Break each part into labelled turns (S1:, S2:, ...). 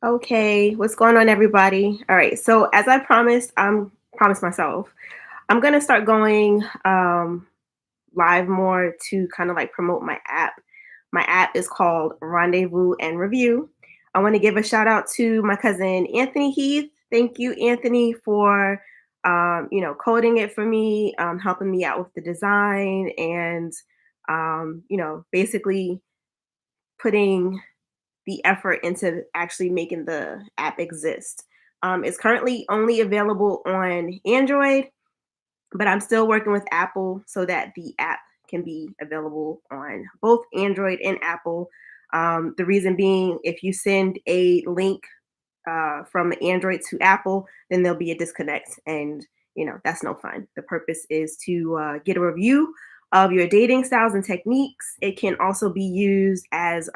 S1: Okay, what's going on, everybody? All right, so as I promised, I'm promised myself, I'm gonna start going live more to kind of like promote my app. My app is called Rendezvous and Review. I want to give a shout out to my cousin Anthony Heath. Thank you, Anthony, for coding it for me, helping me out with the design, and basically putting the effort into actually making the app exist. It's currently only available on Android, but I'm still working with Apple so that the app can be available on both Android and Apple. The reason being, if you send a link from Android to Apple, then there'll be a disconnect, and that's no fun. The purpose is to get a review of your dating styles and techniques. It can also be used as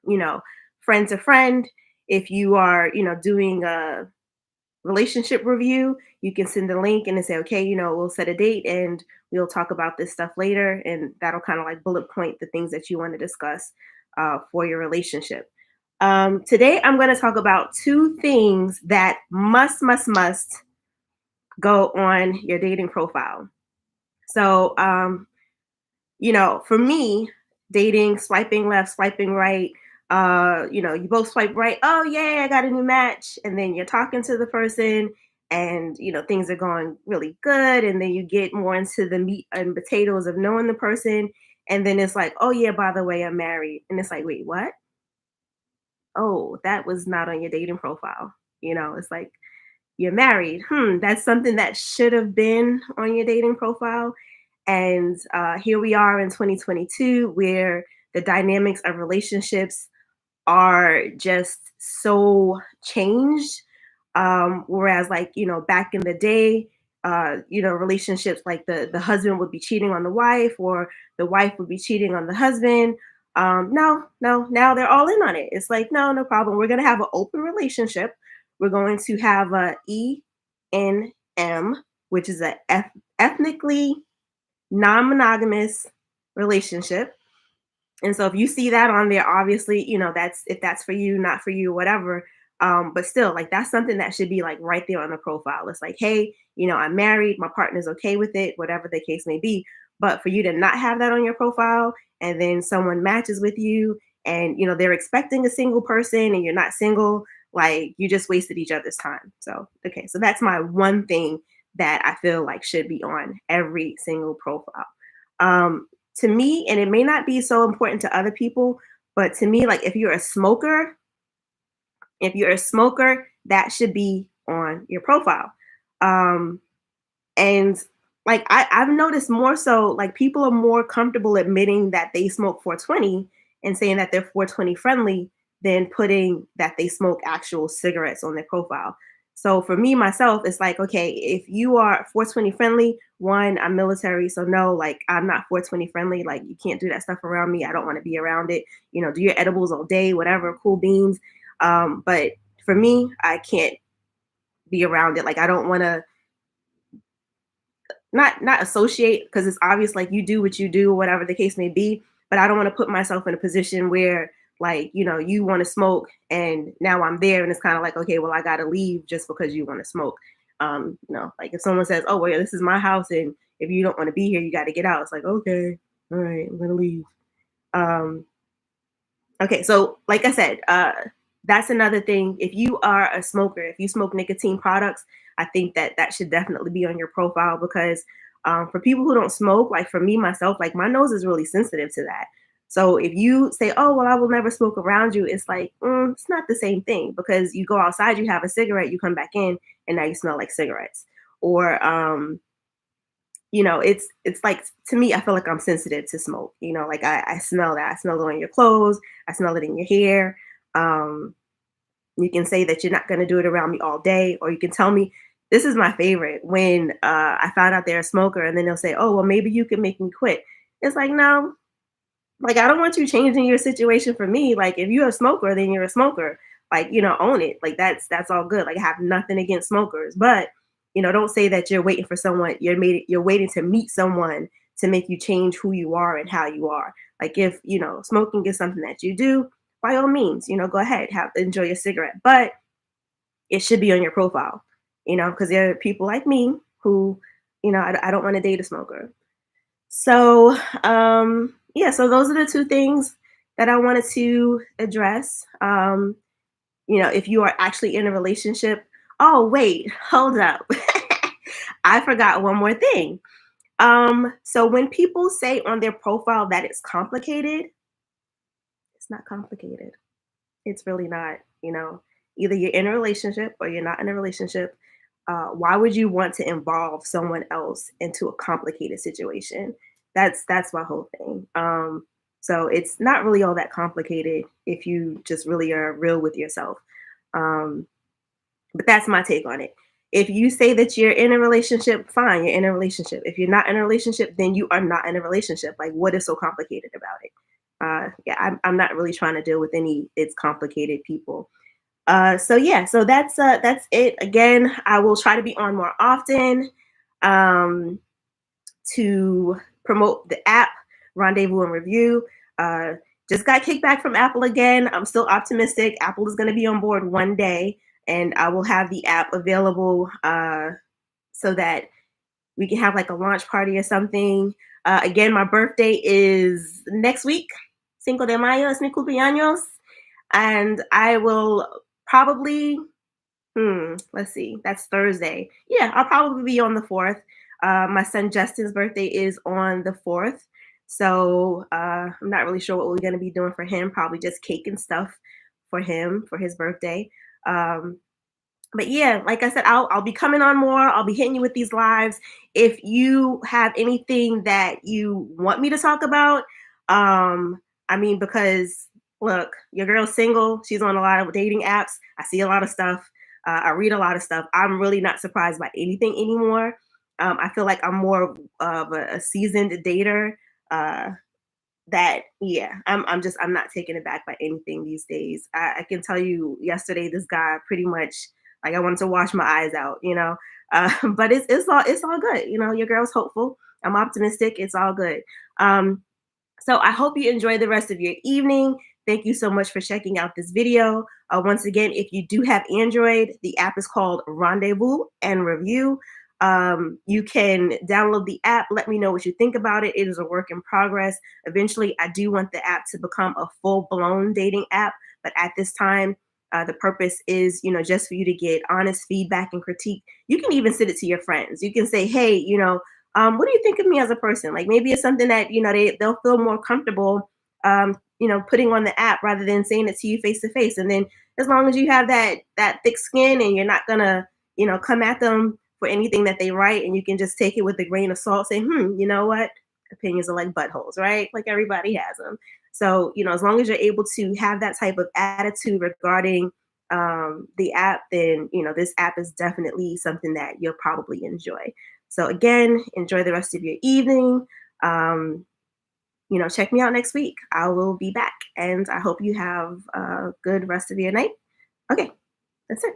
S1: you know, friend to friend. If you are, doing a relationship review, you can send the link and then say, okay, we'll set a date and we'll talk about this stuff later. And that'll kind of like bullet point the things that you want to discuss for your relationship. Today, I'm going to talk about two things that must go on your dating profile. So, for me, dating, swiping left, swiping right, you both swipe right. Oh, yeah, I got a new match. And then you're talking to the person and, things are going really good. And then you get more into the meat and potatoes of knowing the person. And then it's like, oh, yeah, by the way, I'm married. And it's like, wait, what? Oh, that was not on your dating profile. It's like, you're married. That's something that should have been on your dating profile. And here we are in 2022 where the dynamics of relationships are just so changed. Whereas, like, back in the day, relationships like the husband would be cheating on the wife or the wife would be cheating on the husband. No, now they're all in on it. It's like, no problem. We're going to have an open relationship. We're going to have a ENM, which is a ethnically non-monogamous relationship. And so if you see that on there, obviously, that's if that's for you, not for you, whatever. But still, like, that's something that should be like right there on the profile. It's like, hey, I'm married, my partner's okay with it, whatever the case may be. But for you to not have that on your profile and then someone matches with you and they're expecting a single person and you're not single, like, you just wasted each other's time. So okay, so that's my one thing that I feel like should be on every single profile. To me, and it may not be so important to other people, but to me, like, if you're a smoker, that should be on your profile. Um, and like I've noticed more so, like, people are more comfortable admitting that they smoke 420 and saying that they're 420 friendly than putting that they smoke actual cigarettes on their profile. So for me myself, it's like, okay, if you are 420 friendly, one, I'm military, so no, like, I'm not 420 friendly. Like, you can't do that stuff around me. I don't want to be around it. Do your edibles all day, whatever, cool beans. But for me, I can't be around it. Like, I don't want to not associate, because it's obvious, like, you do what you do, whatever the case may be, but I don't want to put myself in a position where, like, you want to smoke and now I'm there and it's kind of like, okay, well, I got to leave just because you want to smoke. Like, if someone says, oh, well, yeah, this is my house and if you don't want to be here, you got to get out. It's like, okay, all right, I'm gonna leave. um Okay, so like I said, that's another thing. If you are a smoker, if you smoke nicotine products, I think that that should definitely be on your profile, because for people who don't smoke, like for me myself, like, my nose is really sensitive to that. So if you say, "Oh, well, I will never smoke around you," it's like, it's not the same thing, because you go outside, you have a cigarette, you come back in, and now you smell like cigarettes. Or it's like, to me, I feel like I'm sensitive to smoke. Like, I smell that. I smell it on your clothes. I smell it in your hair. Um, you can say that you're not going to do it around me all day, or you can tell me, this is my favorite, when I found out they're a smoker, and then they'll say, "Oh, well, maybe you can make me quit." It's like, no, like, I don't want you changing your situation for me. Like, if you're a smoker, then you're a smoker. Like, own it. Like, that's all good. Like, I have nothing against smokers, but don't say that you're waiting for someone. You're waiting to meet someone to make you change who you are and how you are. Like, if smoking is something that you do, by all means, go ahead, enjoy your cigarette. But it should be on your profile, because there are people like me who, I don't want to date a smoker. So, yeah, so those are the two things that I wanted to address. If you are actually in a relationship, oh, wait, hold up. I forgot one more thing. So when people say on their profile that it's complicated, it's not complicated. It's really not, Either you're in a relationship or you're not in a relationship. Why would you want to involve someone else into a complicated situation? That's my whole thing. So it's not really all that complicated if you just really are real with yourself. Um, but that's my take on it. If you say that you're in a relationship, fine, you're in a relationship. If you're not in a relationship, then you are not in a relationship. Like, what is so complicated about it? Yeah, I'm not really trying to deal with any it's complicated people. So yeah, so that's it. Again, I will try to be on more often um, to promote the app Rendezvous and Review. Uh, just got kicked back from Apple again. I'm still optimistic. Apple is going to be on board one day, and I will have the app available so that we can have like a launch party or something. Again, my birthday is next week. Cinco de Mayo es mi cumpleaños. And I will probably, let's see, that's Thursday. Yeah, I'll probably be on the 4th. My son Justin's birthday is on the 4th. So I'm not really sure what we're going to be doing for him. Probably just cake and stuff for him for his birthday. Um, but yeah, like I said, I'll be coming on more. I'll be hitting you with these lives. If you have anything that you want me to talk about, because look, your girl's single. She's on a lot of dating apps. I see a lot of stuff. I read a lot of stuff. I'm really not surprised by anything anymore. I feel like I'm more of a seasoned dater. Uh, that yeah, I'm not taken aback by anything these days. I can tell you yesterday this guy pretty much like I wanted to wash my eyes out. But it's all good. Your girl's hopeful. I'm optimistic. It's all good. So I hope you enjoy the rest of your evening. Thank you so much for checking out this video. Once again, if you do have Android, the app is called Rendezvous and Review. You can download the app. Let me know what you think about it. It is a work in progress. Eventually, I do want the app to become a full-blown dating app, but at this time, the purpose is, just for you to get honest feedback and critique. You can even send it to your friends. You can say, hey, what do you think of me as a person? Like maybe it's something that, they'll feel more comfortable, putting on the app rather than saying it to you face to face. And then as long as you have that thick skin and you're not gonna, come at them for anything that they write, and you can just take it with a grain of salt, say, you know what? Opinions are like buttholes, right? Like everybody has them. So, as long as you're able to have that type of attitude regarding the app, then, this app is definitely something that you'll probably enjoy. So again, enjoy the rest of your evening. Check me out next week. I will be back, and I hope you have a good rest of your night. Okay, that's it.